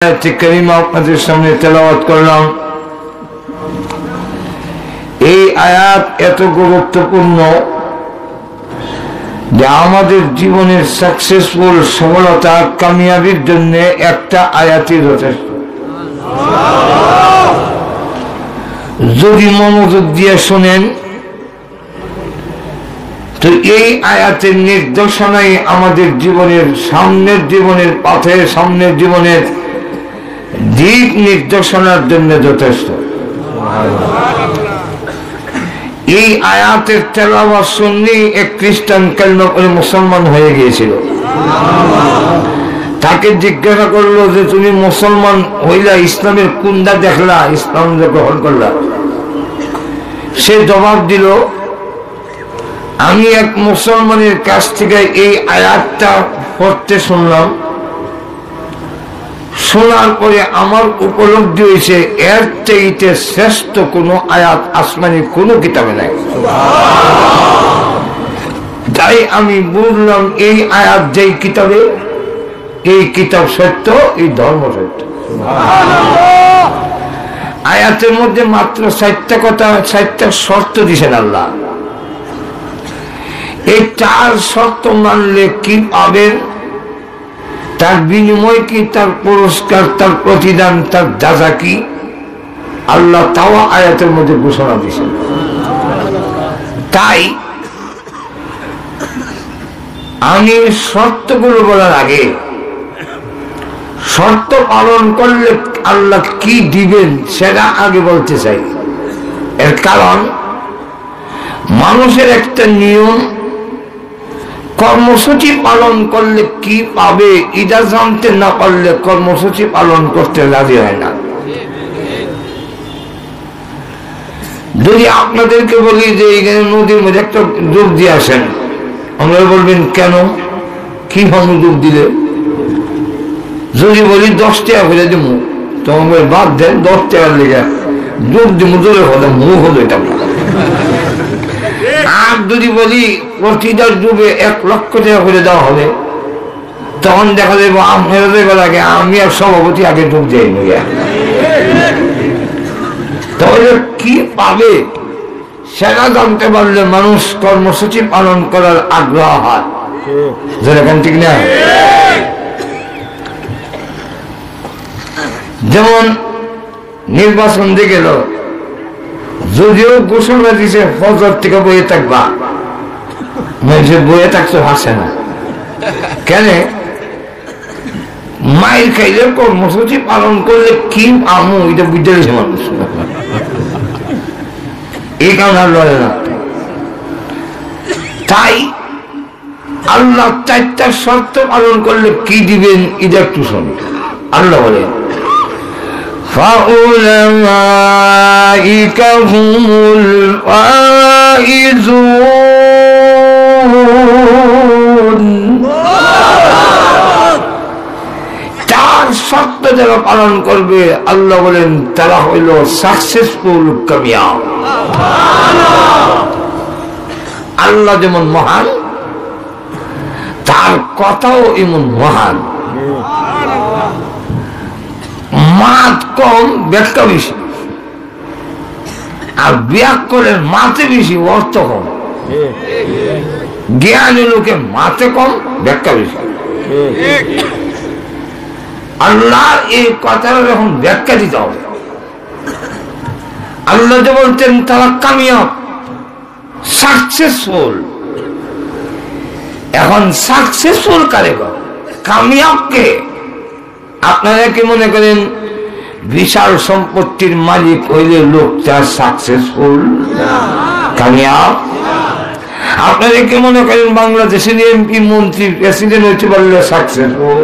আপনাদের সামনে তেলাওয়াত করলাম। এই আয়াত এত গুরুত্বপূর্ণ যে আমাদের জীবনের সাকসেসফুল সফলতা কামিয়াবির জন্য একটা আয়াতই যথেষ্ট। যদি মনোযোগ দিয়ে শোনেন তো এই আয়াতের নির্দেশনাই আমাদের জীবনের সামনের জীবনের পথে সামনের জীবনের দিক নির্দেশনার জন্য যথেষ্ট। এই আয়াতের তেলাওয়াত শুনে এক খ্রিস্টান কালেমা পড়ে মুসলমান হয়ে গিয়েছিল। তাকে জিজ্ঞাসা করলো যে তুমি মুসলমান হইলা, ইসলামের কোনটা দেখলা, ইসলাম গ্রহণ করলা? সে জবাব দিল, আমি এক মুসলমানের কাছ থেকে এই আয়াতটা পড়তে শুনলাম, শোনার পরে আমার উপলব্ধি হয়েছে এর চাইতে শ্রেষ্ঠ কোনো আয়াত আসমানি কোনো কিতাবে নাই। তাই আমি বুঝলাম এই আয়াত যেই কিতাবে, এই কিতাব সত্য, এই ধর্ম সত্য। আয়াতের মধ্যে মাত্র 4টা কথা, 4টা শর্ত দিয়েছেন আল্লাহ। এই 4 শর্ত মানলে কি পাবেন, তার বিনিময় কি, তার পুরস্কার, তার প্রতিদান, তার যাজা কি, আল্লাহ তাও আয়াতের মধ্যে ঘোষণা দিয়েছেন। তাই আমি শর্তগুলো বলার আগে শর্ত পালন করলে আল্লাহ কি দিবেন সেটা আগে বলতে চাই। এর কারণ মানুষের একটা নিয়ম, কর্মসূচি পালন করলে কি পাবে এটা জানতে না পারলে কর্মসূচি পালন করতে রাজি হয় না। যদি আপনাদেরকে বলি যে এখানে নদীর মধ্যে একটা ডুব দিয়ে আসেন, আমরা বলবেন কেন, কি হবে ডুব দিলে? যদি বলি 10 টাকা ফেলে দিব, তখন বাদ দেন 10 টাকার লেগে ডুব দিব, দূরে হলে মুখ হলো এটা। আর যদি বলি প্রতিটা ডুবে 1 লক্ষ টাকা করে দেওয়া হবে, তখন দেখা যাবে আপনার আগে আমি আর সভাপতি আগে ডুব যাই। তাহলে কি পাবে সেটা জানতে পারলে মানুষ কর্মসূচি পালন করার আগ্রহ হয়। যেরকম ঠিক না? যেমন নির্বাচন দিয়ে গেল, যদিও ঘোষণা দিছে ফজর থেকে বইয়ে থাকবা, বইয়ে থাকতে হাসে না কেন? মায়ের খাইলে কর্মসূচি পালন করলে কি আমু এটা বুঝতে গেছে মানুষ, এই কারণে আর লড়ে না। তাই আল্লাহ 4টা শর্ত পালন করলে কি দিবেন এটা একটু শুনি। আল্লাহ বলে فَأُولَئِكَ هُمُ الْفَائِزُونَ। 4 শর্ত যারা পালন করবে আল্লাহ বলেন তারা হইল সাকসেসফুল, কামিয়াব। আল্লাহ যেমন মহান, তার কথাও এমন মহান। মাত কম, ব্যাখ্যা বেশি, আর ব্যাকরণের মাতে বেশি, অর্থ কম। জ্ঞানী লোকে মাতে কম, ব্যাখ্যা বেশি। আল্লাহ এই কথাটা যখন ব্যাখ্যা দিতে হবে, আল্লাহ যে বলতেন তারা কামিয়াব, সাকসেসফুল। এখন সাকসেসফুল কারে কর, কামিয়াব কে? আপনারা কি মনে করেন বিশাল সম্পত্তির মালিক হইলে লোকটা সাকসেসফুল, কামিয়াব? আপনারা কি মনে করেন বাংলাদেশের এমপি, মন্ত্রী, প্রেসিডেন্ট হইতে পারলে সাকসেসফুল?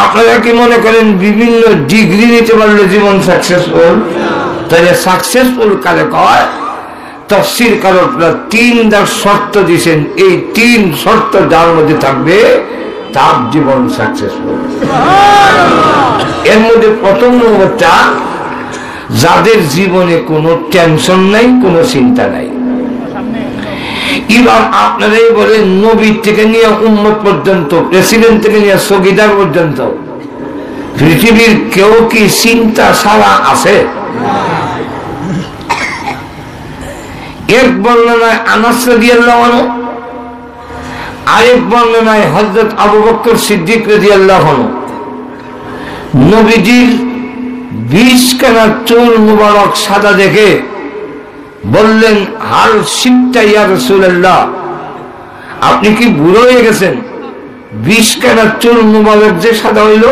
আপনারা কি মনে করেন বিভিন্ন ডিগ্রি নিতে পারলে জীবন সাকসেসফুল? তাহলে সাকসেসফুল কারে কয়? তাফসীর কারকরা 3টা শর্ত দিয়েছেন, এই 3 শর্ত যার মধ্যে থাকবে তার জীবন সাকসেসফুল। এর মধ্যে প্রথম নম্বরটা, যাদের জীবনে কোনো টেনশন নাই, কোনো চিন্তা নাই। এবার আপনারাই বলেন, নবী থেকে নিয়ে উম্মত পর্যন্ত, প্রেসিডেন্ট থেকে নিয়ে চৌকিদার পর্যন্ত পৃথিবীর কেউ কি চিন্তা ছাড়া আছে? এক বর্ণনায় আনাস রাদিয়াল্লাহু আনহু, আরেক বর্ণনায় হযরত আবু বকর সিদ্দিক রাদিয়াল্লাহু আনহু নবীজির 20 খানা চুল মুবারক সাদা দেখে বললেন, হাল সিবতা ইয়া রাসূলুল্লাহ, আপনি কি বুড়ো হয়ে গেছেন? 20 খানা চুল মুবারক যে সাদা হইল।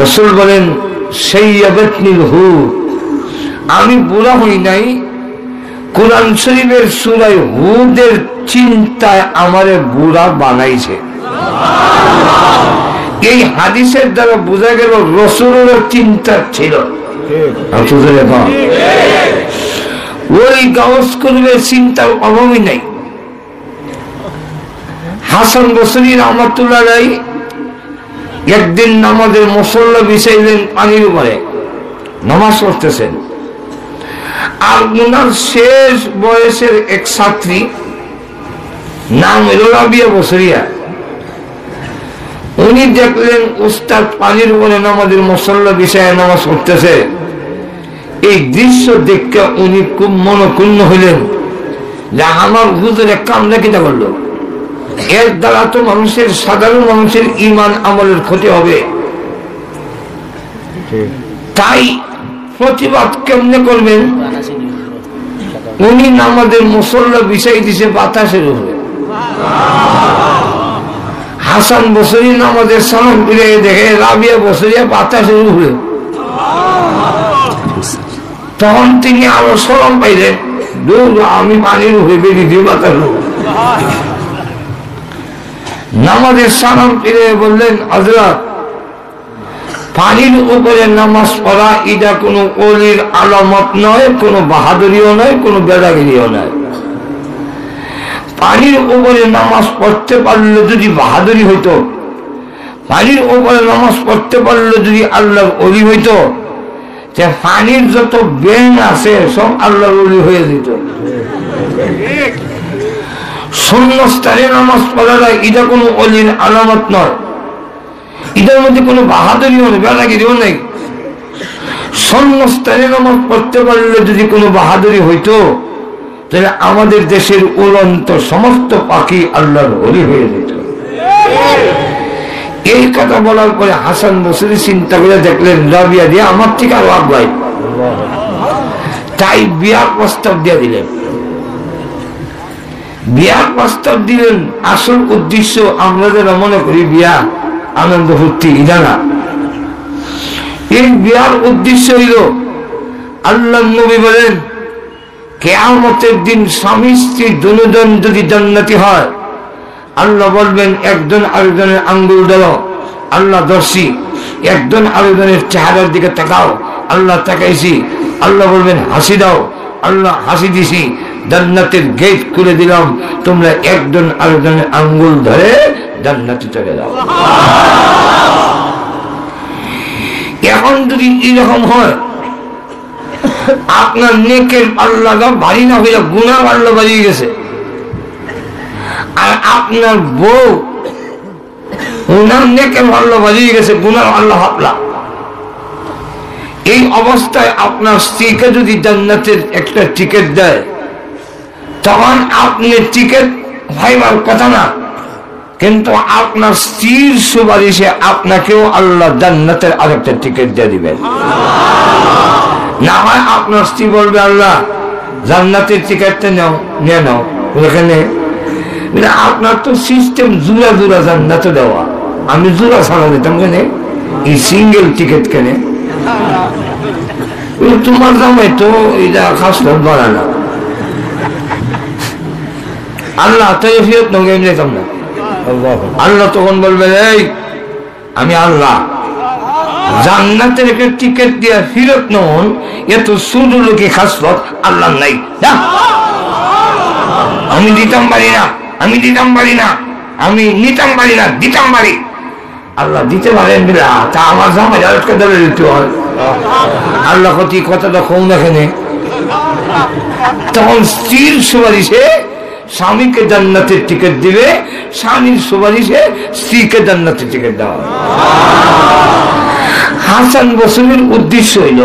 রাসূল বলেন, সাইয়াবাতনিল হুর, আমি বুড়া হই নাই, কুরআন শরীফের সূরা হুদের চিন্তায় আমারে বুড়া বানাইছে। এই হাদিসের দ্বারা বোঝা গেল রাসূলের চিন্তা ছিল। ওই গাউস কুতুবের চিন্তার অভাবই নাই। হাসান বসরি রাহমাতুল্লাহ আলাইহি একদিন নামাজের মুসল্লা বিছাইলেন পানির উপরে, নামাজ পড়তেছেন। আর উনার শেষ বয়সের এক ছাত্রী, নাম রাবিয়া বসরিয়া, উনি দেখলেন উস্তাদ পানির উপরে নামাজের মুসল্লা বিছায় নামাজ পড়তেছে। এই দৃশ্য দেখে উনি খুব মনক্ষুণ্ণ হইলেন যে আমার হুজুর এক কামটা কিনা করলো, এর দ্বারা তো মানুষের, সাধারণ মানুষের ঈমান আমলের ক্ষতি হবে। তাই প্রতিবাদ কেমনে করবেন? উনি নামাজের মুসল্লা বিছাই দিছে বাতাসের উপরে। হাসান বসরি নামাজের সালাম ফিরে দেখে রাবিয়া বসরিয়া বাতাসের উপরে। তখন তিনি আরো শরম পাইলেন, আমি পানির উপরে বেরিয়ে দিয়ে বাতাস। নামাজের সালাম ফিরে বললেন, হযরত, পানির উপরে নামাজ পড়া এটা কোনো ওলির আলামত নয়, কোনো বাহাদুরিও নয়, কোনো বেদাগিরিও নয়। পানির উপরে নামাজ পড়তে পারলে যদি বাহাদুরি হইতো, পানির উপরে নামাজ পড়তে পারলে যদি আল্লাহর ওলি হইতো, যে পানির যত ব্যাং আছে সব আল্লাহর ওলি হয়ে যেত। শূন্যস্থানে নামাজ পড়াটা এটা কোনো ওলির আলামত নয়, এটার মধ্যে কোনো বাহাদুরিও নেই, বেদাগিরিও নেই। শূন্যস্থানে নামাজ পড়তে পারলে যদি কোনো বাহাদুরি হইতো, তাহলে আমাদের দেশের উড়ন্ত সমস্ত পাখি আল্লাহর ওলি হয়ে যেত। এই কথা বলার পরে হাসান বসরি চিন্তা করে দেখলেন, রাবিয়া দিয়ে আমার থেকে আরো আগাই, তাই বিয়ার প্রস্তাব দিয়ে দিলেন। বিয়ার প্রস্তাব দিলেন, আসল উদ্দেশ্য আমরা যারা মনে করি বিয়া আনন্দ ফুর্তি, এটা না। এই বিয়ার উদ্দেশ্য হইল, আল্লাহ নবী বলেন, কিয়ামতের দিন স্বামী স্ত্রী দুজন যদি জান্নাতি হয়, আল্লাহ বলবেন একজন আরেকজনের আঙ্গুল ধরো, আল্লাহ ধরছি। একজন আরেকজনের চেহারার দিকে তাকাও, আল্লাহ তাকাইছি। আল্লাহ বলবেন হাসি দাও, আল্লাহ হাসি দিছি। জান্নাতের গেট খুলে দিলাম, তোমরা একজন আরেকজনের আঙ্গুল ধরে জান্নাতে চলে যাও। এখন যদি এরকম হয়, আপনার নেকের পাল্লাটা ভারী না হইয়া গুনাহ পাল্লা বাড়িয়ে গেছে, আর আপনার বউ ওনার নেকের পাল্লা বাড়িয়ে গেছে, গুনাহ পাল্লা হাতলা। এই অবস্থায় আপনার স্ত্রীকে যদি জান্নাতের একটা টিকিট দেয়, তখন আপনি টিকিট ভাইবার কথা না, কিন্তু আপনার স্ত্রীর সুপারিশে আপনাকেও আল্লাহ জান্নাতের আরেকটা টিকিট দিয়ে দিবেন। না হয় আপনার স্ত্রী বলবে, আল্লাহ জান্নাতের টিকিটটা নিয়ে নাও। এখানে আপনার তো সিস্টেম জুড়া জুড়া জান্নাতে দেওয়া, আমি জুড়া ছাড়া দিতাম কেন, এই সিঙ্গেল টিকিট কেনে? তোমার জামাই তো এটা খাস বাড়া না, আল্লাহ তাই ফিরত নগে নিতাম না। আল্লাহ তখন বলবেন, এই আমি আল্লাহ জান্নাতের একটা টিকিট দিয়ে ফিরত নন, এত শুধু লোকে খাসলত আল্লাহ নাই, আমি দিতাম পারি না, আমি দিতাম পারি না, আমি নিতাম পারি না, দিতাম পারি। আল্লাহ দিতে পারেন বিলা, তা আমার জামাই আরেকটা দলে দিতে হয়। আল্লাহ কতি কথাটা কম এখানে। তখন স্ত্রীর সুপারিশে স্বামীকে জান্নাতের টিকিট দিবে, স্বামীর সুপারিশে স্ত্রীকে জান্নাতের টিকিট দেওয়া। হাসান বসরির উদ্দেশ্য হইল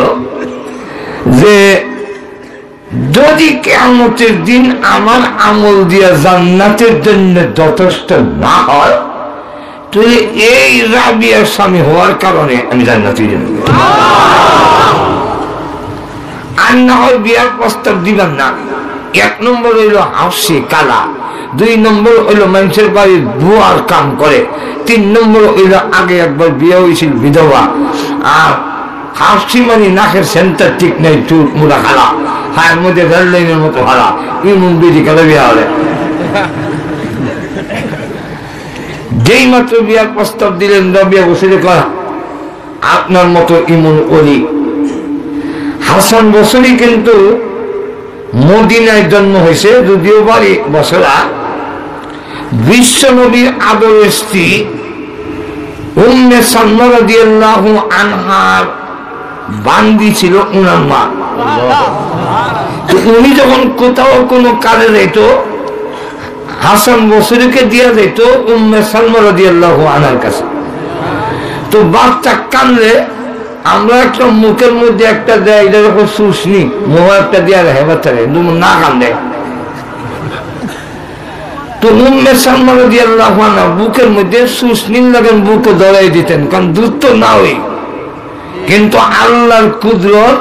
যে যদি কিয়ামতের দিন আমার আমল দিয়া জান্নাতের জন্য যথেষ্ট না হয় তাহলে এই রাবিয়ার স্বামী হওয়ার কারণে আমি জান্নাতে যাব, আর না হয় বিয়ার প্রস্তাব দিবেন না। 1 নম্বর হইল হাফসি কালা, 2 নম্বর হইল মানুষের বাড়ি বুয়ার কাম করে, 3 নম্বর হইল আগে একবার বিয়ে হয়েছিল বিধবা, আর হাফসি মানে নাকের সেন্টার ঠিক নেই, চুল মুড়া খালা, হায়ের মধ্যে রেল লাইনের মতো হারা, ইমন বিধি কালে বিয়া হলে যেই মাত্র বিয়ার প্রস্তাব দিলেন রাবিয়া বসে কয় আপনার মতো ইমন অলি। হাসান বসরি কিন্তু মদিনায় জন্ম হয়েছে, যদিও বাড়ি বসরা। বিশ্ব নবীর আদরের স্ত্রী উম্মে সালমা রাদিয়াল্লাহু আনহার বান্দি ছিল উনার মা। উনি যখন কোথাও কোনো কাজে যেত হাসান বসরিকে দিয়া যেত উম্মে সালমা রাদিয়াল্লাহু আনহার কাছে। তো বাচ্চা কানলে আমরা একটা মুখের মধ্যে একটা দেয়, এটা যখন শুষনি মোহ একটা দেওয়া রাখে বাচ্চারে না কান্দে। তো উম্মে সালমা রাদিয়াল্লাহু আনহা বুকের মধ্যে শুষনির লাগেন বুকে ধরাই দিতেন, কারণ দুধ তো না হই। কিন্তু আল্লাহর কুদরত,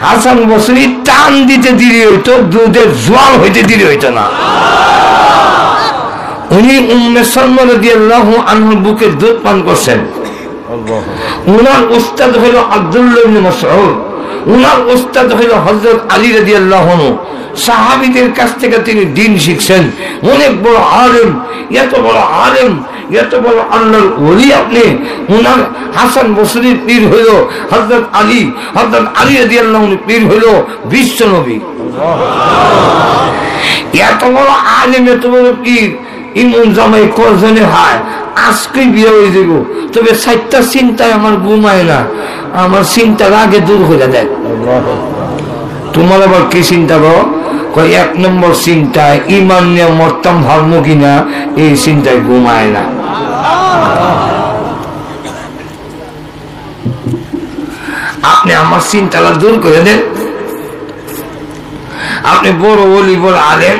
হাসান বসরি টান দিতে দেরি হইতো, দুধের জোয়াল হইতে দেরি হইতো না। উনি উম্মে সালমা রাদিয়াল্লাহু আনহার বুকের দুধ পান করছেন। উনার উস্তাদ হইল আব্দুল্লাহ ইবনে মাসউদ, উনার উস্তাদ হইল হযরত আলী রাদিয়াল্লাহু আনহু। সাহাবীদের কাছ থেকে তিনি দ্বীন শিখছেন। অনেক বড় আলেম, এত বড় আলেম, এত বড় আল্লাহর ওলি আপনি। উনার হাসান বসরির পীর হইল হযরত আলী, হযরত আলী রাদিয়াল্লাহু আনহু পীর হইল বিশ্ব নবী। এত বড় আলেম, এত বড় পীর, ইমাম জামাই কজনে হয় আজকে বিয়ে হয়ে যাব। তবে 4টা চিন্তায় আমার ঘুমায় না, আমার চিন্তার আগে দূর হয়ে যায়। তোমার আবার কি চিন্তা করো? 1 নম্বর চিন্তায় ইমান নিয়ে মরতাম ভাববো কিনা, এই চিন্তায় ঘুমায় না। আপনি আমার চিন্তাটা দূর করে দেন। আপনি বড় বলি বড় আলেন,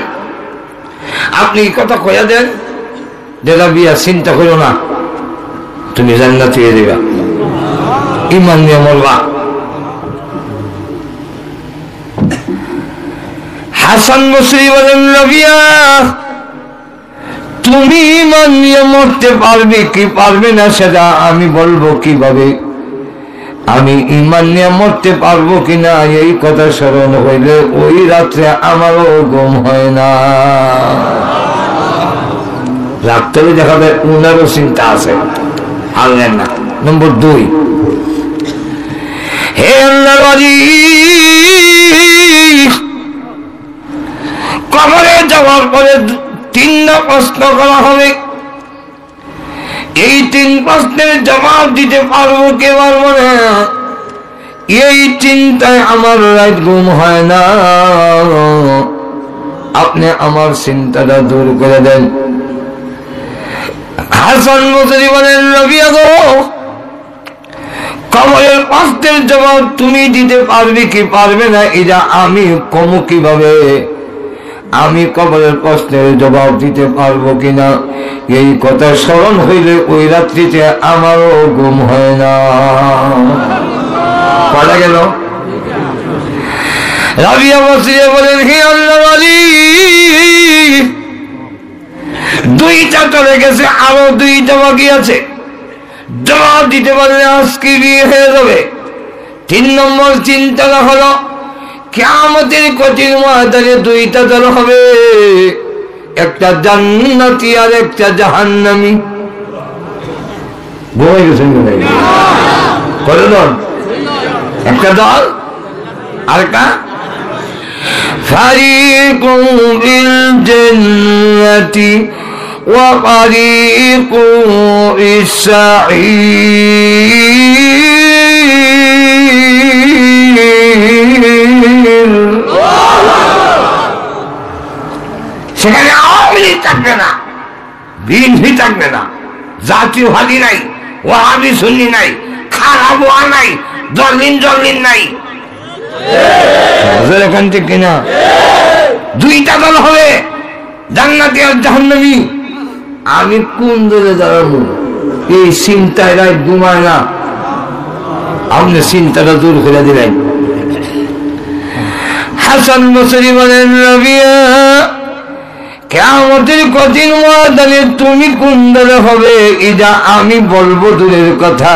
আপনি এই কথা কয়া দেন, দাদা বিয়া চিন্তা করো না, তুমি জান্নাতে যাবা, ইমান নিয়ে মরবা। হাসান বসরি বলেন রাবিয়া তুমি ইমান নিয়ে মরতে পারবে কি পারবে না সেটা আমি বলবো কিভাবে? আমি ইমান নিয়ে মরতে পারবো কিনা এই কথা স্মরণ হইলে ওই রাত্রে আমারও ঘুম হয় না। রাত্রে দেখা যায় উনারও চিন্তা আছে, হারলেন না। নম্বর 2, হে আল্লাহর ওলি, কবরে যাওয়ার পরে 3টা প্রশ্ন করা হবে। এই 3 প্রশ্নের জবাব দিতে পারবো কে পারবো না, এই চিন্তায় আমার রাত ঘুম হয় না। আপনি আমার চিন্তাটা দূর করে দেন। হাসান বসরি বলেন রাবিয়া গো, কবরের প্রশ্নের জবাব তুমি দিতে পারবে কি পারবে না এটা আমি কমু কিভাবে? আমি কবরের প্রশ্নের জবাব দিতে পারবো কিনা এই কথা স্মরণ হইলে ওই রাত্রিতে আমারও ঘুম হয় না। পড়া গেল। রাবিয়া বসরিয়া বলেন হে আল্লাহর ওলি, 2টা চলে গেছে, আরো 2টা বাকি আছে। জবাব দিতে পারলে আজকে বিয়ে হয়ে যাবে। 3 নম্বর চিন্তাটা হলো কিয়ামতের কঠিন ময়দানে 2টা দল হবে, একটা জান্নাতি আর একটা জাহান্নামী। ঘুমাই গেছেন কত দল? একটা দল আর একটা ফারিকুম বিল জান্নাতি ওয়া ফারিকুম ফিস সাঈর। সেখানে আওয়ামী লীগ থাকবে না, বিএনপি থাকবে না, জাতীয়বাদী নাই, ওয়াহাবি সুন্নি নাই, খারাপ হওয়া নাই, জলিন নাই। এখান থেকে কিনা দুইটা দল হবে, জান্নাতি আর জাহান্নামী। আমি কোন দলে দাঁড়াবো এই চিন্তায় রাত ঘুমায় না। আপনি চিন্তাটা দূর করে দিলেন। হাসান বসরি বলেন, রাবিয়া কিয়ামতের কঠিন ময়দানে তুমি কোন দলে হবে এটা আমি বলবো দূরের কথা,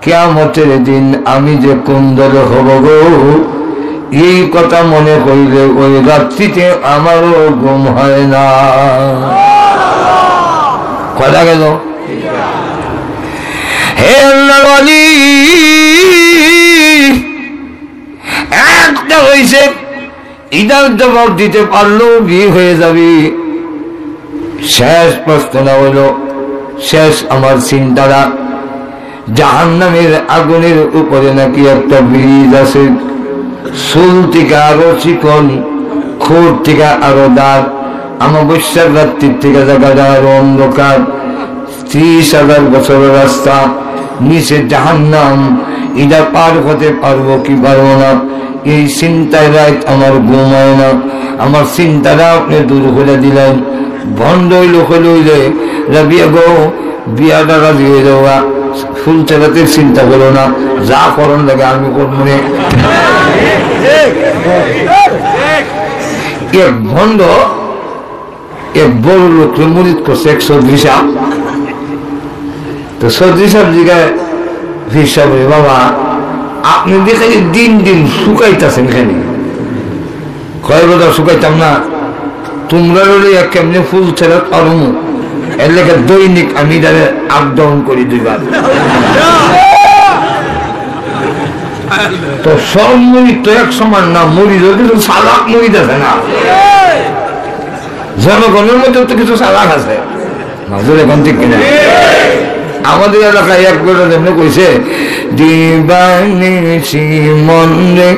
কিয়ামতের দিন আমি যে কোন দলে হব গো এই কথা মনে করিলে ওই রাত্রিতে আমারও ঘুম হয় না। কথা গেল। হে আল্লাহর ওয়ালি, একটা হয়েছে ইদার জবাব দিতে পারলেও বিয়ে হয়ে যাবি। শেষ প্রশ্নটা হলো, শেষ আমার চিন্তাটা, জাহান্নামের আগুনের উপরে নাকি একটা ব্রিজ আছে, চুল থেকে আরো চিকন, খুর থেকে আরো দাঁত, অমাবস্যার রাত্রির থেকে জায়গাটা আরো অন্ধকার, 30,000 বছরের রাস্তা, নিচে জাহান্নাম। এটা পার হতে পারবো কি পারবো না এই চিন্তায় রাত আমার ঘুম হয় না। আমার চিন্তাটা আপনি দূর করে দিলেন। বন্ধ হইলে হইলে রাবিয়া গো বিয়াটা রাজি হয়ে যাওয়া, ফুল চেলাতে চিন্তা করো না, যা করণ লাগে আমি করবো। এক বন্ধ এক বড় লোককে মুরিদ করছে এক চৌধুরী সাহেব। তো চৌধুরী সাহেব জিগায় ফির সাহেব, বাবা আপনি দেখে দিন দিন শুকাইতেছেন খানি। কয় বোধা শুকাইতাম না, তোমরা কেমনি ফুল ছেড়ে পারম এর লেগে দৈনিক আমি তাদের আপ ডাউন করি 2 বার। তো সব মুরিদ তো এক সমান না, মুরিদ কিছু সালাক মুরিদ আছে না, জনগণের মধ্যে তো কিছু সালাক আছে। নজর এখন ঠিক কিনা? আমাদের এলাকায় একবার যেমন কইছে, দিবানিশি মনে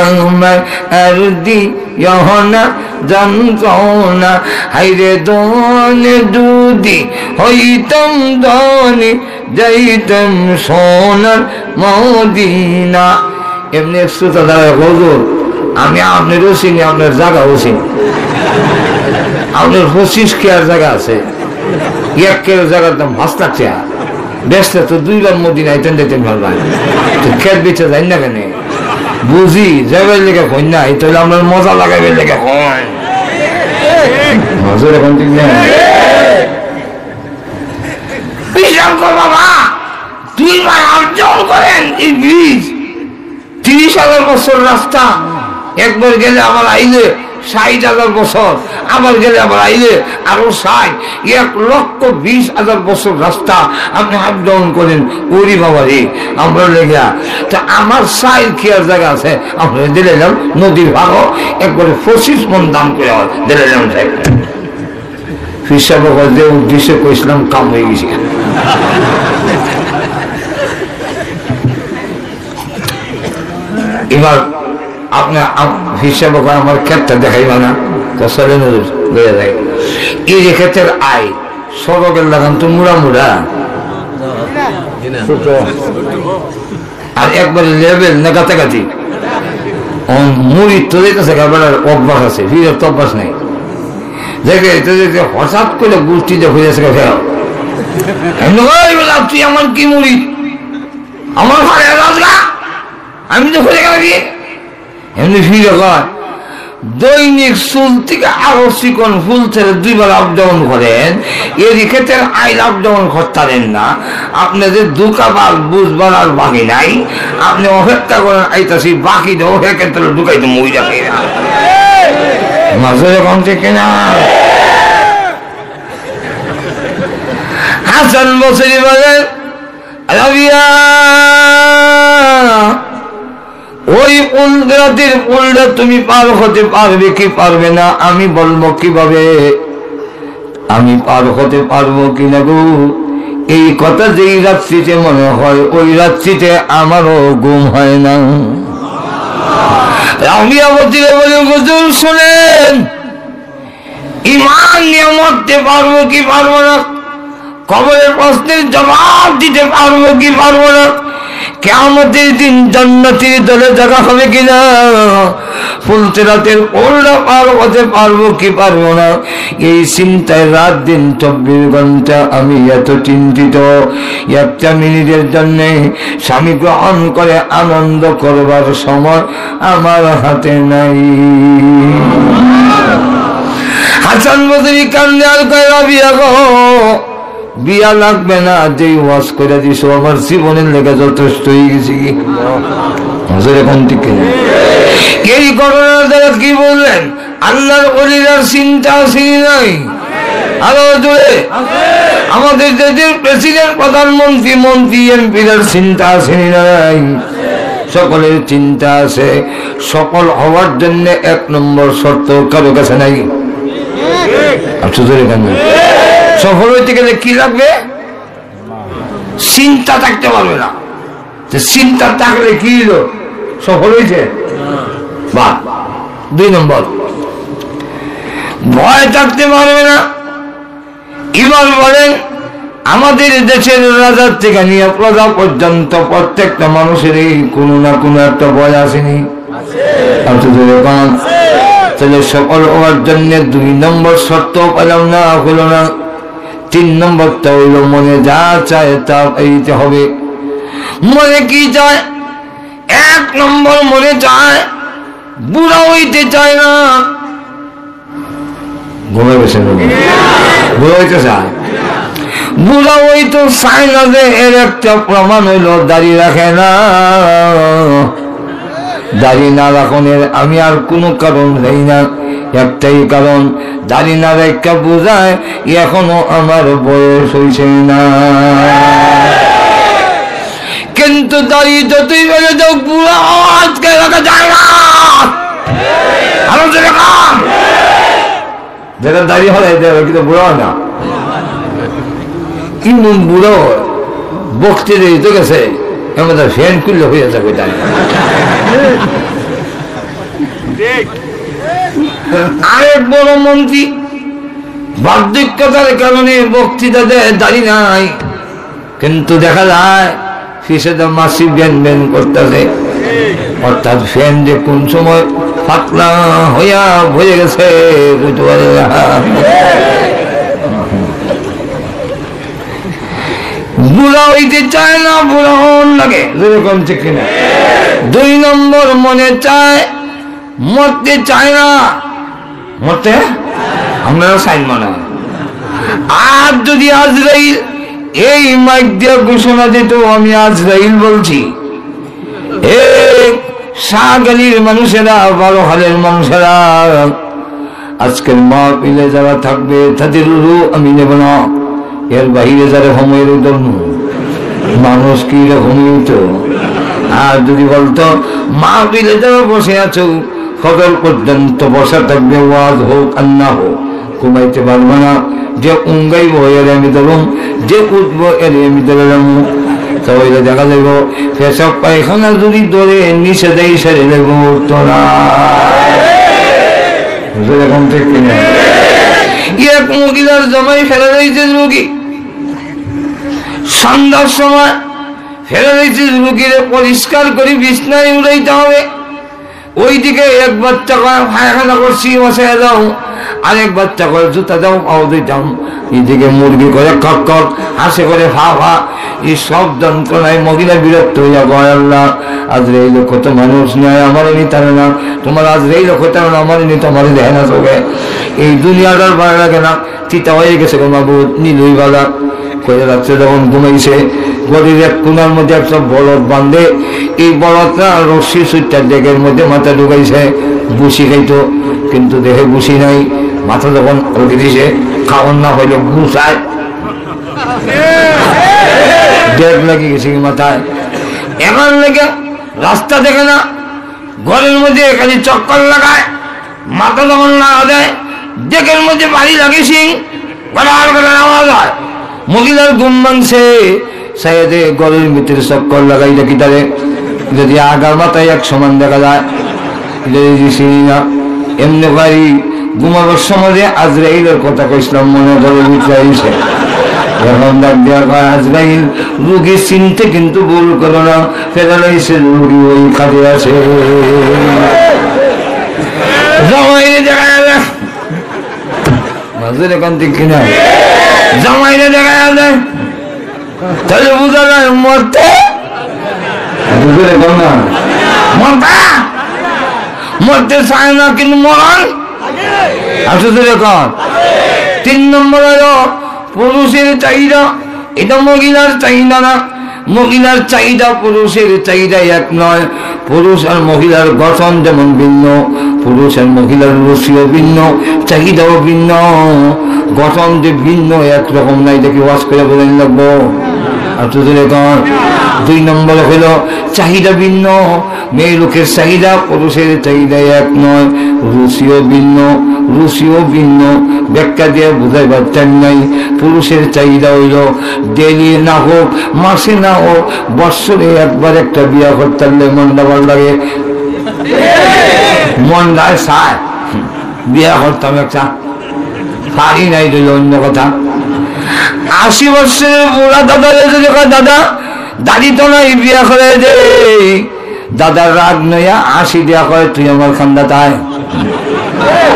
আমার আর দিয়না যন্ত্রণা, হাইরে দনে দুদি হইতাম দনে যাইতাম সোনার মদিনা। এমনি শ্রোতা দ্বারা হুজুর আমি আপনারও চিনি, আপনার জায়গাও চিনি, আপনার 25 কেয়ার জায়গা আছে, 1 কেয়ার জায়গার দাম 5 লাখ টাকা, বেসলে তো 2 বার মদিনায় যেতেন ভালো, খেত বেঁচে যাই না কেন বুঝি যাবার লেগে হই না, এই তাহলে আপনার মজা লাগাবে লেগে হয়। এখন ঠিক না বাবা, 2 বার অর্জন করেন এই ব্রিজ, 30,000 বছর রাস্তা, একবার গেলে আবার আইলে 60,000 বছর, আবার গেলে আবার আইলে আরো 60, 1,20,000 বছর রাস্তা আপনি আপ ডাউন করেন। ওরি বাবা রে, আমরা লেগে তা আমার সাইল কি আর জায়গা আছে, আমরা দিলাম নদীর ভাগও একবারে 25 মন দাম করে দিলাম। হিসাব যে উদ্দেশ্যে কইছিলাম কাম হয়ে গেছে। এবার আপনার হিসাব আমার ক্ষেতটা দেখাইবা না, এই যে ক্ষেতের আয় সড়কের লাগান তো মুড়া মুড়া, আর একবারে লেভেল না গাতাগাতি। মুড়ি তো দেখেছে অভ্যাস আছে, ফিরের তো অভ্যাস নেই। দেখে হঠাৎ করে গোষ্ঠীতে হয়ে যাচ্ছে তুই আমার কি মুড়ি, আমার ঘরে আমি তো হয়ে গেল গিয়ে এমনি ফিরে কয় দৈনিক চুল থেকে আরো চিকন ফুল ছেড়ে 2 বার আপ ডাউন করেন, এর ক্ষেত্রে আইন আপ ডাউন করতেন না। আপনি যে দুকাবার বুঝবার আর বাকি নাই, আপনি অপেক্ষা করেন আইতাছি বাকি দেবো ক্ষেত্রে ঢুকাইতে মই রাখি না মাঝে যখন থেকে না। হাসান বসরি বলেন, রাবিয়া ওই রাতের পুলটা তুমি পার হতে পারবে কি পারবে না আমি বলবো কিভাবে, আমি পার হতে পারবো কিনা গো। এই কথা যেই রাত্রিতে মনে হয় ওই রাত্রিতে আমারও ঘুম হয় না। রাবিয়া বলতে বলে হুজুর শুনেন, ঈমান নিয়ে মরতে পারবো কি পারবো না কবরের প্রশ্নের জবাব দিতে পারবো কি পারবো না, কিয়ামতের দিন জান্নাতের দলে জায়গা হবে কিনা, ফুলসিরাতের ওড়না পার হতে পারবো কি পারবো না, এই চিন্তায় রাত দিন 24 ঘন্টা আমি এত চিন্তিত। একটা মিনিটের জন্য স্বামী গ্রহণ করে আনন্দ করবার সময় আমার হাতে নাই। হাসান বসরি কান্দে আর কয় বিয়া গো, বিয়া লাগবে না, যে ওয়াজ করে দিস আমার জীবনের লেগে যথেষ্ট হয়ে গেছে। কি এখন ঠিক এই ঘটনার দ্বারা কি বললেন? আল্লাহর ওলির চিন্তা আসেনি নাই? আরো জোরে আমাদের দেশের প্রেসিডেন্ট, প্রধানমন্ত্রী, মন্ত্রী, এমপির চিন্তা আসেনি নাই? সকলের চিন্তা আছে। সফল হওয়ার জন্য 1 নম্বর শর্ত কারো কাছে নাই। সফল হইতে গেলে কি লাগবে? চিন্তা থাকতে পারবে না। চিন্তা থাকলে কি হলো? সফল হয়েছে। বা 2 নম্বর ভয় থাকতে পারবে না। এবার বলেন, আমাদের দেশের রাজার থেকে নিয়ে প্রজা পর্যন্ত প্রত্যেকটা মানুষেরই কোনো না কোনো একটা ভয় আসেনি? তাহলে সফল হওয়ার জন্য 2 নম্বর শর্ত পেলাম না, হলো না। 3 নম্বরটা হইল মনে যা চায় তা পাইতে হবে। মনে কি চায়? 1 নম্বর মনে চায় বুড়া হইতে চায় না। ঘুমে বসে বুড়া হইতে চায়, বুড়া হইতে চায় না। যে এর একটা প্রমাণ হইল দাড়ি রাখে না। দাড়ি না রাখনের আমি আর কোনো কারণ দেই না, একটাই কারণ, দাড়ি না রেখা বোঝায় এখনো আমার বয়স হইছে না। কিন্তু দাড়ি যতই বেড়ে যাও বুড়া আজকে রাখা যায় না। আরো যেটা দাড়ি হয় কিন্তু বুড়া হয় না। ইমন বুড়ো বক্তি দিতে গেছে আমাদের ফ্যান খুললে হয়ে যাবে। আরেক বড় মন্ত্রী বার্ধক্যতার কারণে বক্তৃতা দেয়, দাড়ি নাই, কিন্তু দেখা যায় ফিসেদা মাসি ব্যান ব্যান করতেছে। অর্থাৎ ফ্যান যে কোন সময় পাতলা হইয়া হয়ে গেছে বুঝতে পারে না। বুড়া হইতে চায় না, বুড়া হন লাগে যেরকম ঠিক কিনা। 2 নম্বর মনে চায়, মরতে চায় না। মরতে আপনারা সাইন মানে। আর যদি আজরাইল এই মাইক দিয়ে ঘোষণা দিত আমি আজরাইল বলছি, শাহগালির মানুষেরা, 12 হালের মানুষেরা, আজকের মাহফিলে যারা থাকবে তাদের রূহ আমি নেব না। এর বাহিরে যারা হোমের ধর্ম মানুষ কি রকম হইতো। আর যদি বলতো মাহফিলে যারা বসে আছো ফজর পর্যন্ত বসা থাকবে, ওয়াজ হোক আর না হোক, ঘুমাইতে পারবে না। যে উঙ্গাইব এর আমি ধরুম, যে উঠবো এর আমি ধরলাম। তাহলে দেখা যাইব পেশাব পায়খানা যদি ধরে নিচে দেয় সেরে দেব তোরা যেরকম ঠিক কিনা। এক মহিলার জমাই ফেলে দিয়েছে রুগী, সন্ধ্যার সময় ফেলে দিয়েছে রুগীরে পরিষ্কার করে বিছনায় উড়াইতে হবে। ওইদিকে এক বাচ্চা করে পায়খানা করছি বসে দাও, আরেক বাচ্চা করে জুতা দাও পাও দিতাম, এদিকে মুরগি করে কক কক, হাসে করে ফা ফা। এই সব যন্ত্রণায় মহিলা বিরক্ত হইয়া গয়, আল্লাহ আজ এই লোক তো মানুষ নয়, আমারও নিতে না, তোমার আজ এই লোক হতে না, আমারও নিতে, আমারই দেখে না চোখে। এই দুনিয়াটার ভালো লাগে না, চিতা হয়ে গেছে গো বাবু, নীলই বালা করে রাত্রে যখন ঘুমাইছে গরির এক কোনার মধ্যে একটা বলদ বান্ধে, এই বলদটা রশ্মি সুইটার ডেকের মধ্যে মাথা ঢুকাইছে, বুসি খাইতো কিন্তু দেখে বুসি নাই। মাথা যখন রুটি দিছে খাওয়ান না হইলে ঘুষায়, ডেক লাগিয়ে গেছে মাথায়। এখন লেগে রাস্তা দেখে না, ঘরের মধ্যে খালি চক্কর লাগায়, মাথা যখন লাগা দেয় ডেকের মধ্যে বাড়ি লাগিয়েছি, আওয়াজ হয়। মহিলার ঘুম ভাঙছে, সাইডে গলের ভিতরে চক্কর লাগাই দেখি তারে, যদি আগার মাথায় এক সমান দেখা যায় চিনি না। এমনি বাড়ি ঘুমাবার সময় আজরাইলের কথা কইছিলাম, মনে ধরে উঠে এখন ডাক দেওয়া কয় আজরাইল রুগী চিনতে কিন্তু ভুল করো না, প্যারালাইসিস রুগী ওই কাজে আছে। জামাইরে দেখা যাবে মাঝের এখান থেকে কিনা জামাইরে দেখা যাবে, তাহলে বোঝা যায় মরতে মরতে চায় না কিন্তু মরণ আসলে দেখুন। 3 নম্বর হলো পুরুষের চাহিদা, এটা মহিলার চাহিদা না। মহিলার চাহিদা পুরুষের চাহিদা এক নয়। পুরুষ আর মহিলার গঠন যেমন ভিন্ন, পুরুষ আর মহিলার রুচিও ভিন্ন, চাহিদাও ভিন্ন, গঠন যে ভিন্ন একরকম নাই, দেখি ওয়াজ করে বলেন লাগবো। আর তো দেখুন 2 নম্বর হলো চাহিদা ভিন্ন। মেয়ে লোকের চাহিদা পুরুষের চাহিদা এক নয়, রুচিও ভিন্ন, রুচিও ভিন্ন। ব্যাখ্যা দিয়ে বোঝাইবার টাইম নাই। পুরুষের চাহিদা হইল ডেলি না হোক, মাসে না হোক, বৎসরে একবার একটা বিয়া করতে মনটা ভালো লাগে, মনটায় চায় বিয়া করতাম একটা, পারি নাই রইল অন্য কথা। 80 বছরের বুড়া দাদা দাদা দাদি তো নাই বিয়া করে দে, দাদার রাগ নয়া 80 দেয়া করে তুই আমার খান্দাত আয়।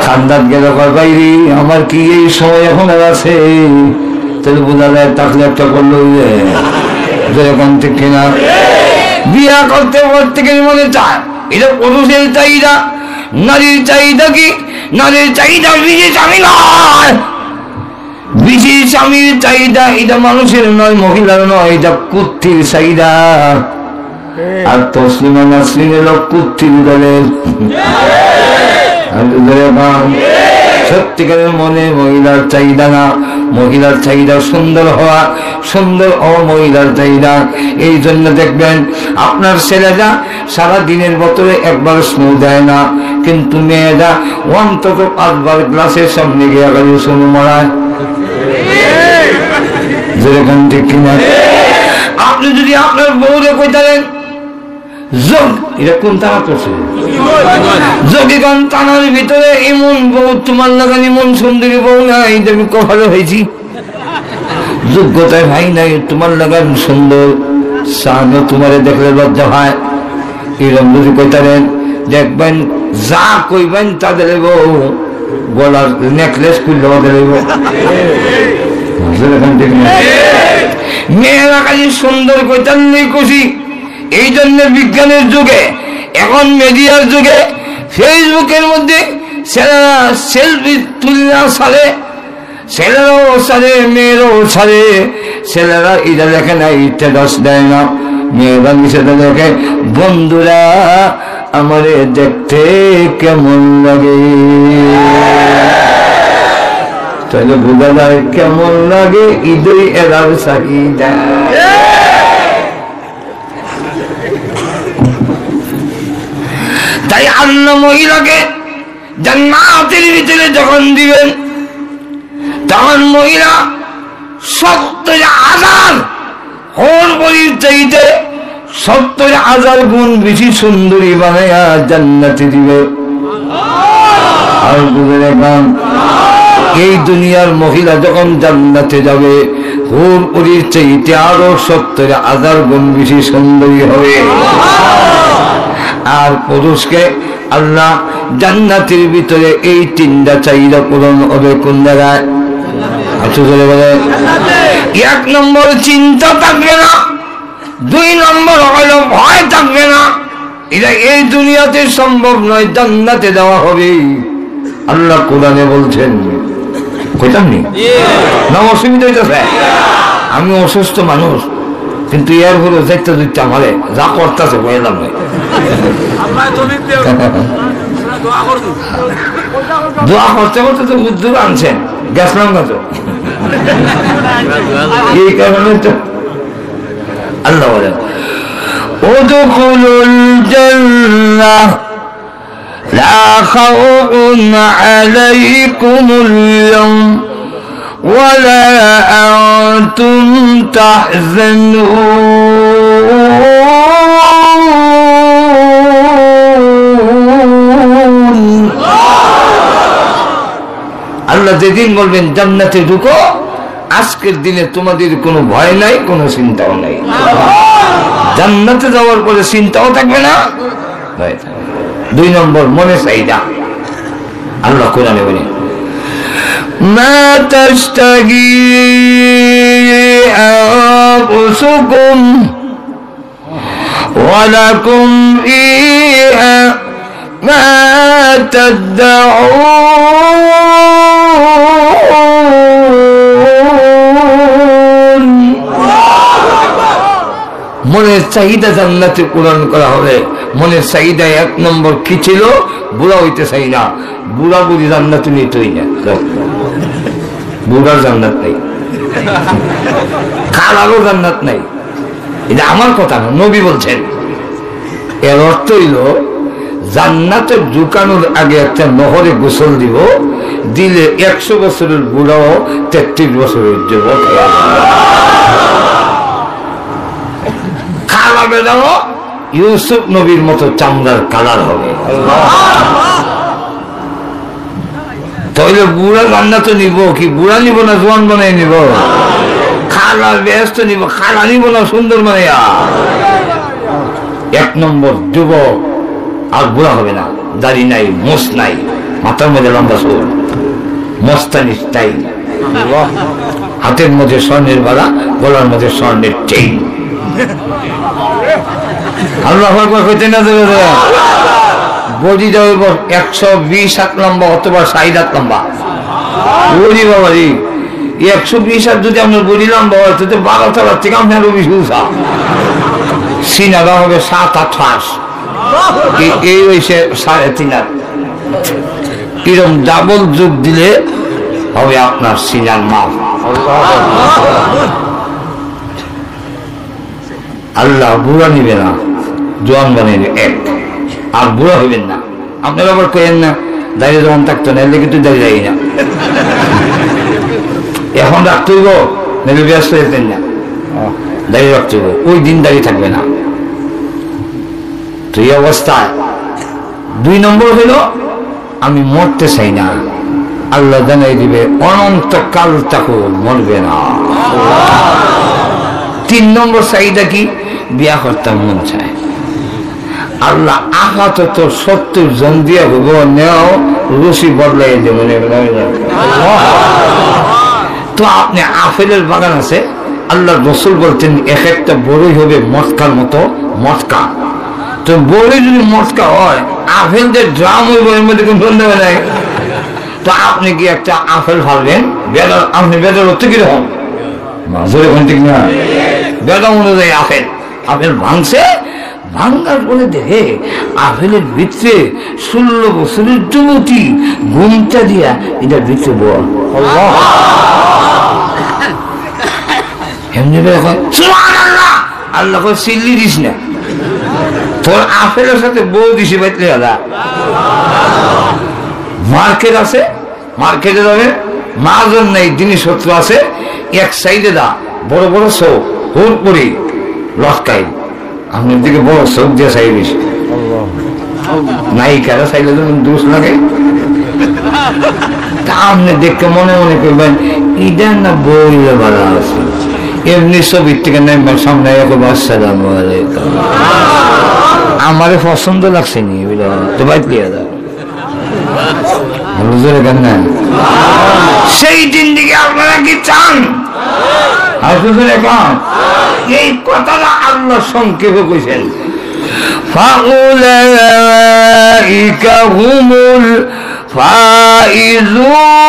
খান্দাত গেল কয় বাইরি আমার কি এই সময় এখন আছে, তাহলে বোঝা যায় তাহলে একটা করলো যেরকম ঠিক কিনা। বিয়া করতে করতে মনে চায়, এটা পুরুষের চাহিদা। নারীর চাহিদা কি? নারীর চাহিদা বিজি স্বামী নয়, বিজি স্বামীর চাহিদা এটা মানুষের নয়, মহিলার নয়, এটা কুত্তির চাহিদা। আর তসলিমা নাসরিন এলো কুত্তির দলের। সত্যিকারের মনে মহিলার চাহিদা না, মহিলার চাহিদা সুন্দর হওয়া, সুন্দর ও মহিলার চাহিদা। এই জন্য দেখবেন আপনার ছেলেরা সারা দিনের বোতলে একবার স্নো দেয় না, কিন্তু মেয়েরা অন্তত 5 বার গ্লাসের সামনে গিয়ে গেলে স্নো মারায়, যেরকম ঠিক কিনা। আপনি যদি আপনার বউরে কইতারেন যোগ, এটা কোন তারা করছে যোগীগণ টানার ভিতরে এমন বউ তোমার লাগান, এমন সুন্দরী বউ নাই যে আমি কখনো হয়েছি, যোগ্যতায় ভাই নাই তোমার লাগান সুন্দর, সানো তোমারে দেখলে লজ্জা হয়। এরকম যদি কইতারেন দেখবেন যা কইবেন তাদের বউ গলার নেকলেস খুললে ওদের মেয়েরা কাজে সুন্দর কইতার নেই খুশি। এই জন্য বিজ্ঞানের যুগে, এখন মিডিয়ার যুগে, ফেসবুকের মধ্যে ছেলেরা সেলফি তুলিনা ছাড়ে, ছেলেরাও ছাড়ে মেয়েরাও ছাড়ে। ছেলেরা এটা দেখে না, স্ট্যাটাস দেয় না, মেয়েরা নিষেধে দেখে বন্ধুরা আমারে দেখতে কেমন লাগে, তাহলে বোঝা যায় কেমন লাগে ঈদই এরার চাহিদা। তাই আল্লাহ মহিলাকে জান্নাতের ভিতরে যখন দিবেন, তখন মহিলা 70,000 হরবরির চাইতে 70,000 গুণ বেশি সুন্দরী বানাইয়া জান্নাতে দিবে। আর বুঝে দেখলাম এই দুনিয়ার মহিলা যখন জান্নাতে যাবে, হরবরির চাইতে আরো 70,000 গুণ বেশি সুন্দরী হবে। আর পুরুষকে আল্লাহ জান্নাতের ভিতরে এই 3টা চাহিদা পূরণ হবে কোন জায়গায়? বলে 1 নম্বর চিন্তা থাকবে না, 2 নম্বর হলো ভয় থাকবে না। এটা এই দুনিয়াতে সম্ভব নয়, জান্নাতে দেওয়া হবে। আল্লাহ কোরআনে বলছেন, কইতাম নি না অসুবিধা হইতেছে, আমি অসুস্থ মানুষ, কিন্তু এর হলো যাইতে দিতে আমারে যা করতেছে বললাম দোয়া করতে করতে তো বুদ্ধুর আনছেন, গেছিলাম না তো, এই কারণে তো আল্লাহ বলেন উদখুলুল জান্নাহ লা খাউফুন আলাইকুমুল ইয়াওম ওয়ালা আনতুম তাহজানুন। আল্লাহ যেদিন বলবেন জান্নাতে ঢুকো, আজকের দিনে তোমাদের কোনো ভয় নাই, কোনো চিন্তাও নাই। জান্নাতে যাওয়ার পরে চিন্তাও থাকবে না। 2 নম্বর মনে চাহিদা। আল্লাহ কোরআনে বলে মা তাশতাহি আনফুসুকুম ওয়া লাকুম ফীহা মা তাদউন। মনের চাহিদা জান্নাতে পূরণ করা হবে। মনের চাহিদা 1 নম্বর কি ছিল? বুড়া হইতে চাই না। বুড়া বুড়ি জান্নাতে নিতেই না, বুড়ার জান্নাত নাই, খালারও জান্নাত নাই। এটা আমার কথা না, নবী বলছেন। এর অর্থ হইল জান্নাতে ঢুকানোর আগে একটা নহরে গোসল দিব, দিলে 100 বছরের বুড়াও 33 বছরের যুবক। খালা বেদাও ইউসুফ নবীর মতো চামড়ার কালার হবে। তাহলে বুড়া জান্নাতে নিব কি? বুড়া নিব না জোয়ান বানাই নিব? খালার ব্যস্ত নিব, খালা নিব না সুন্দর বানাইয়া। 1 নম্বর যুবক, আর বুড়া হবে না। দাড়ি নাই, মোষ নাই, মাথার মধ্যে লম্বা চুল, মস্তানি স্টাইল, হাতের মধ্যে স্বর্ণের বালা, গলার মধ্যে স্বর্ণের চেইন। আল্লাহু আকবার কইতে না দেবে। বডি দেওয়ার 120 হাত লম্বা অথবা 60 হাত লম্বা। বডি বাবা জি, 120 হাত যদি আপনার বডি লম্বা হয় তো 12 তলার থেকে আপনার বেশি উঁচা। সিনারা হবে 7-8 হাত, এই হয়েছে 3.5 হাত। এরকম ডাবল যোগ দিলে হবে আপনার সিনার মাপ। আল্লাহ বুড়া নিবে না, জোয়ান বানিয়ে 1। আর বুড়া হইবেন না। আপনারা আবার কেন না দাঁড়িয়ে যখন থাকতো না, এলে কিন্তু দাঁড়িয়ে যাই না, এখন রাখতে হইব, নাহলে ব্যস্ত যেতেন না, দাঁড়িয়ে রাখতে হইব। ওই দিন দাঁড়িয়ে থাকবে না। তো এই অবস্থায় 2 নম্বর হইল আমি মরতে চাই না। আল্লাহ জানাই দিবে অনন্তকাল তাকে মরবে না। 3 নম্বর চাহিদা কি? বিয়া করতাম মন চায়। আল্লাহ আপাতত 70 জন দিয়ে হইব, নেও রুচি বদলাই দেব। তো আপনি আপেলের বাগান আছে, আল্লাহ রসুল বলতেন এক একটা বড়ই হবে মটকার মতো মটকা। তো বড়ই যদি মটকা হয়, আপেলদের ড্রাম হইব, এর মধ্যে কোন সন্দেহ নাই। তো আপনি কি একটা আপেল ফালবেন, বেদার, আপনি বেদার হচ্ছে কিরকম ঠিক না? বেদা অনুযায়ী আপেল, আপেল ভাঙছে, ভাঙ্গার পরে দেখে আপেলের ভিতরে 16 বছরের যুবতী ঘুমটা দিয়া এটার ভিতরে বল। আল্লাহ সিল্লি দিস না, তোর আপেলের সাথে বউ দিছি বাইতে। মার্কেট আছে, মার্কেটে যাবে, মাজন নেই, জিনিসপত্র আছে, 1 সাইডে দা বড় বড় চোখ হুট করি লটকাই, আপনার দিকে বড় চোখ দিয়ে চাই বেশি নায়িকারা চাইলে যখন দোষ লাগে, তা আপনি দেখতে মনে মনে করবেন এটা না বইলে ভালো আছে। এমনি ছবির থেকে নেবেন সামনে, আসসালামু আলাইকুম, আমারে পছন্দ লাগছে নি তো বাইক লিয়ে দাও। সেই দিন দিকে আপনারা কি চান? এই কথাটা আল্লাহ সংক্ষেপে কইছেন, ফাউলাইকা হুমুল ফাইজুন,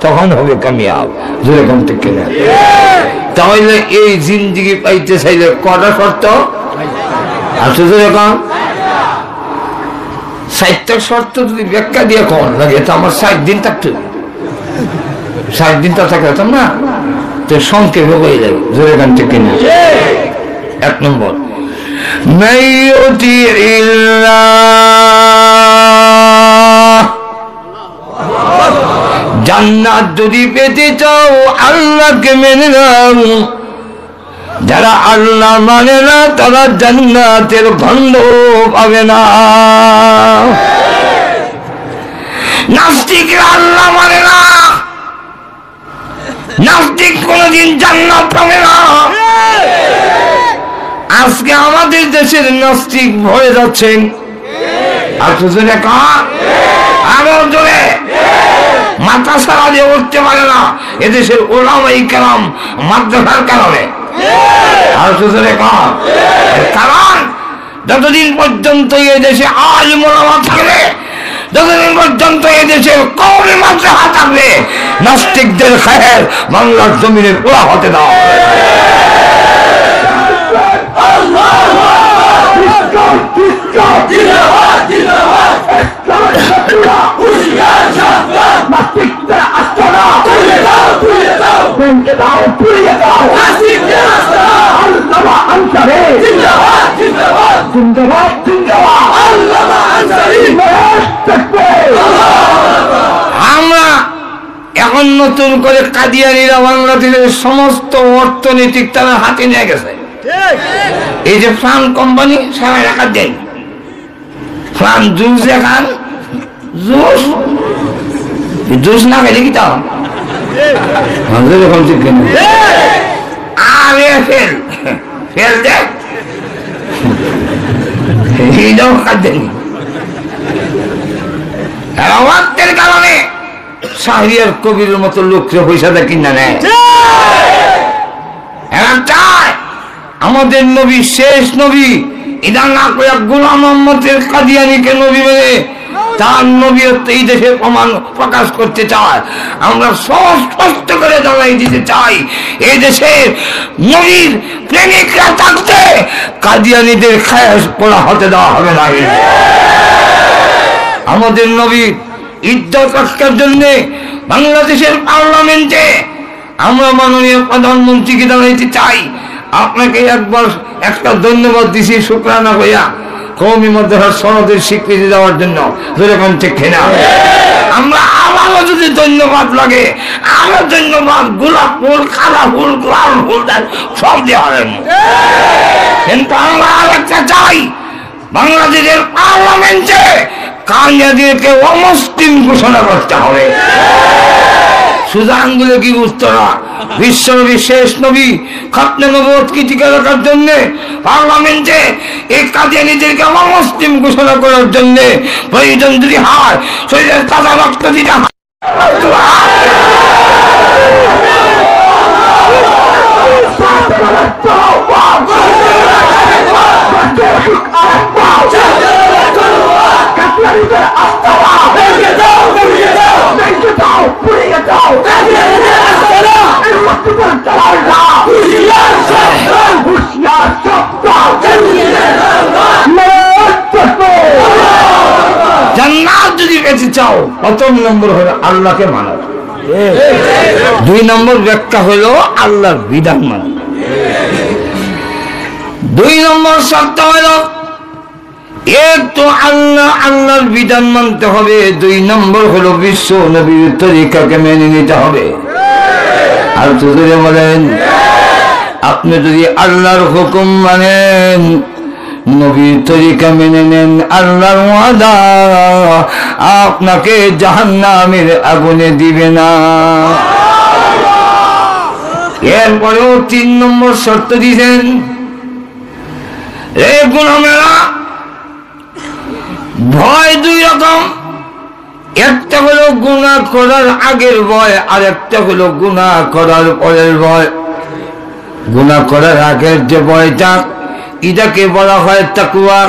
তখন হবে কামিয়াব। যেরকম থেকে না, তাহলে এই জিন্দিগি পাইতে চাইলে কটা শর্ত আছে? যেরকম 60টা শর্ত যদি ব্যাখ্যা দিয়ে কন লাগে, তো আমার 60 দিন থাকতো, 60 দিন তো থাকতে হতাম না। তো সংক্ষেপে হয়ে যায়। যেরকম থেকে না, 1 নম্বর জান্নাত যদি পেতে চাও আল্লাহকে মেনে নাও, যারা আল্লাহ মানে না তারা জান্নাতের গন্ধ পাবে না। নাস্তিকরা আল্লাহ মানে না, নাস্তিক কোনদিন জান্নাত পাবে না। আজকে আমাদের দেশের নাস্তিক ভরে যাচ্ছেন, আরো জোরে মাথা সারা দিয়ে উঠতে পারে না এদেশের ওলামায়ে কেরাম মাদ্রাসার কারণে। আর জোরে কারণ যতদিন পর্যন্ত এই দেশে আলিম ওলামা থাকবে, যতদিন পর্যন্ত এই দেশে কওমি মাদ্রাসা থাকবে, নাস্তিকদের খের বাংলার জমিনে পুরা হতে দাও। আমরা এখন নতুন করে কাদিয়ানীরা বাংলাদেশের সমস্ত অর্থনৈতিক তারা হাতে নিয়ে গেছে। এই যে ফ্রান কোম্পানি সবাই টাকা দেয়, ফ্রান জুস দেখান, জুস জুস না খেলে কি তাও আরে ফেল ফেল দেখ এইটাও খাদ্যেনি। অর্থের কারণে শাহরিয়ার কবিরের মতো লোককে পয়সা দেয় কিনা নেয়। চায় আমাদের নবী শেষ নবী এটা না করে গোলাম মোহাম্মদের কাদিয়ানীকে নবী মেনে তার নবীয়ত্ব এই দেশে প্রমাণ প্রকাশ করতে চায়। আমরা স্পষ্ট করে জানাই দিতে চাই, এই দেশে নবীর প্রেমিকরা থাকতে কাদিয়ানীদের খায়াস পড়া হতে দেওয়া হবে না। আমাদের নবীর ইজ্জত রক্ষার জন্য বাংলাদেশের পার্লামেন্টে আমরা মাননীয় প্রধানমন্ত্রীকে জানাইতে চাই, আপনাকে একবার একটা ধন্যবাদ দিছি শুকরানা হইয়া কওমি মাদ্রাসার সনদের স্বীকৃতি দেওয়ার জন্য। যেরকম ঠিক না, আমরা আবারও যদি ধন্যবাদ লাগে আরো ধন্যবাদ, গোলাপ ফুল, কালা ফুল, লাল ফুল সব দেওয়া হবে। কিন্তু আমরা আরেকটা চাই, বাংলাদেশের পার্লামেন্টে কাদিয়ানীদেরকে অমুসলিম ঘোষণা করতে হবে। সুজা আঙ্গুলে কি বুঝতো না, বিশ্বনবী শেষ নবী খতনে নবুয়তকে টিকে রাখার জন্য পার্লামেন্টে এই কাদিয়ানীদেরকে অমুসলিম ঘোষণা করার জন্য প্রয়োজন যদি হয় শরীরের তাজা রক্ত দিতে হয়। জান্নাত যদি পেতে চাও প্রথম নম্বর হলো আল্লাহকে মানো, দুই নম্বর ব্যাখ্যা হলো আল্লাহর বিধান মানো, দুই নম্বর শর্ত হলো এক তো আল্লাহর বিধান মানতে হবে, দুই নম্বর হলো বিশ্ব নবীর তরিকাকে মেনে নিতে হবে। আর যদি বলেন আপনি যদি আল্লাহর হুকুম মানেন, নবীর তরিকা মেনে নেন, আল্লাহর ওয়াদা আপনাকে জাহান্নামের আগুনে দিবে না। এরপরেও তিন নম্বর শর্ত দিয়েছেন, এ গোলামেরা ভয় দুই রকম, একটা হলো গুনাহ করার আগের ভয়, আর একটা হলো গুনাহ করার পরের ভয়। গুনাহ করার আগের যে ভয়টা এটাকে বলা হয় তাকওয়া,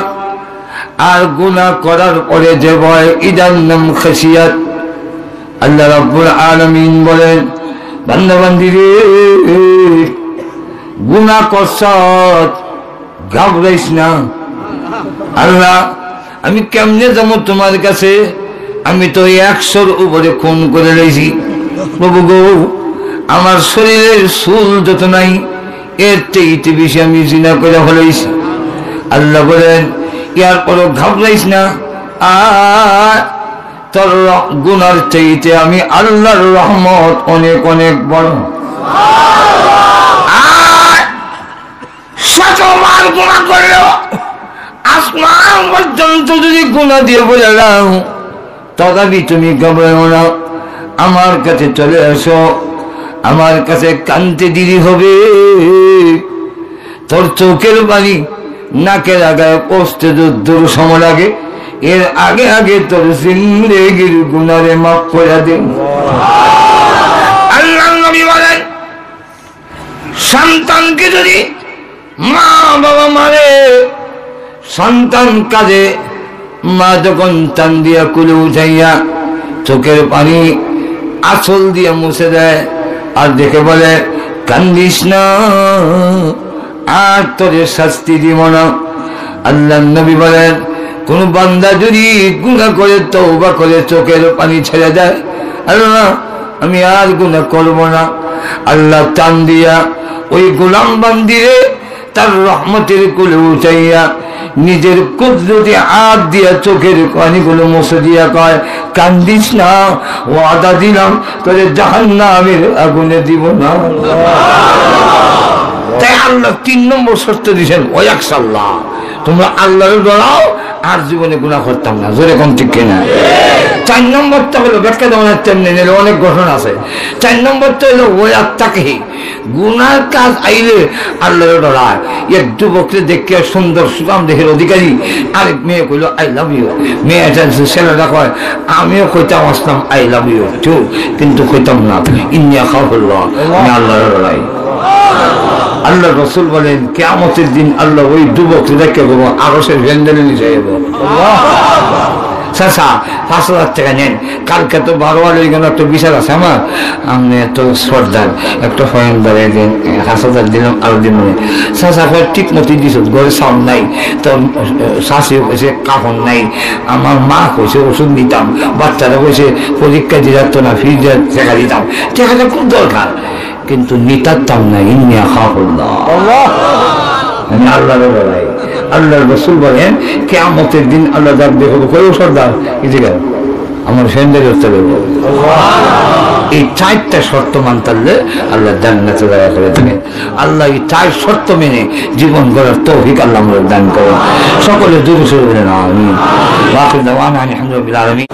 আর গুনাহ করার পরে যে ভয় এটার নাম খাশিয়াত। আল্লাহ রাব্বুল আলামিন বলেন, বান্দা বান্দি রে গুনাহ করছ ঘাবড়াইস না, আল্লাহ আমি কেমনে যাবো তোমার কাছে, আমি তো 100-র উপরে খুন করে রয়েছি, প্রভু গো আমার শরীরের চুল যত নাই এর চেয়ে বেশি আমি জিনা করে ফেলেছি। আল্লাহ বলেন ইয়ার পরও ঘাবড়াইস না, আর তোর গুনার চাইতে আমি আল্লাহর রহমত অনেক অনেক বড়। আর শতবার গুনাহ করলেও আসমান পর্যন্ত যদি গুনাহ দিয়ে বোঝালাম, তথাপি তুমি ঘাবড়াও না, আমার কাছে চলে আসো, আমার কাছে কানতে দেরি হবে। তোর চোখের পানি নাকের আগায় পৌঁছতে যদ্দূর সময় লাগে, এর আগে আগে তোর জিন্দেগির গুনারে মাফ করে দেন। আল্লাহ নবী বলেন, সন্তানকে যদি মা বাবা মারে, সন্তান কাজে মা যখন টান দিয়া কুলে উঠাইয়া চোখের পানি আঁচল দিয়া মুছে দেয় আর দেখে বলে কান্দিস না, আর তোরে শাস্তি দিব না। আল্লাহ নবী বলেন, কোন বান্দা যদি গুনাহ করে তওবা করে চোখের পানি ছেড়ে দেয়, আল্লাহ আমি আর গুনাহ করব না, আল্লাহ টান দিয়া ওই গোলাম বান্দিরে তার রহমতের কোলে উঠাইয়া নিজের কুদরতি হাত দিয়া চোখের পানিগুলো মুছে দিয়া কয় কান্দিস না, ওয়াদা দিলাম তোরে জাহান্নামের আগুনে দিব না। তাই আল্লাহ 3 নম্বর শর্ত দিয়েছেন, ওয়াকসাল্লাহ, তোমরা আল্লাহর ডরাও আর জীবনে গুনাহ করতাম না। জোরে কোন ঠিক কিনা? 4 নম্বরটা হলো ব্যাখ্যা দেওয়ার তেমনি নিলে অনেক গঠন আছে। 4 নম্বরটা হলো ওয়াত্তাকি, গুনার কাজ আইলে আল্লাহর ডরায়। এক যুবককে দেখে সুন্দর সুঠাম দেহের অধিকারী আরেক মেয়ে কইল আই লাভ ইউ, মেয়েটা ছেলেটা কয় আমিও কইতাম আসলাম আই লাভ ইউ টু, কিন্তু কইতাম না ইন্নিয়া খাউফুল্লাহ, আমি আল্লাহর ডরাই। আল্লাহ রাসূল বলেন কিয়ামতের দিন আল্লাহ ওই যুবককে দেখে বলবো আরশের ভেন্ডেলে নিয়ে যাইব, চাচা 5,000 টাকা নেন, কালকে তো 12 গেল একটা বিচার আছে আমার, আমি এত সর্দার একটা ফয়েন বাড়িয়ে দিন, 5,000 দিলাম আরো দিন। চাচা ঠিক মতো দিস, ঘরে সাউন্ড নাই, তো শাশিও কইছে কাপড় নাই, আমার মা কইছে ওষুধ দিতাম, বাচ্চারা কইছে পরীক্ষা দিয়ে যাতো না, ফিজ টাকা দিতাম, টাকাটা খুব দরকার, কিন্তু নিতাম না। ইন্নিয়া খাউফুল্লাহ, আমি আল্লাহর ডরাই। আল্লাহর রাসূল বলেন কিয়ামতের দিন আল্লাহ ডাক দেখো, কই সর্দার কি গেল আমার ফ্রেন্ডের হতে বলবো। এই 4টা শর্ত মানতে আল্লাহ জান্নাতে জায়গা করে দেবেন। আল্লাহ এই 4 শর্ত মেনে জীবন গড়ার তৌফিক আল্লাহ আমাদের দান করেন। সকলে দুরূদ পড়বেন, আমিন। ওয়া আখিরু দাওয়ানা আলহামদুলিল্লাহি রাব্বিল আলামিন।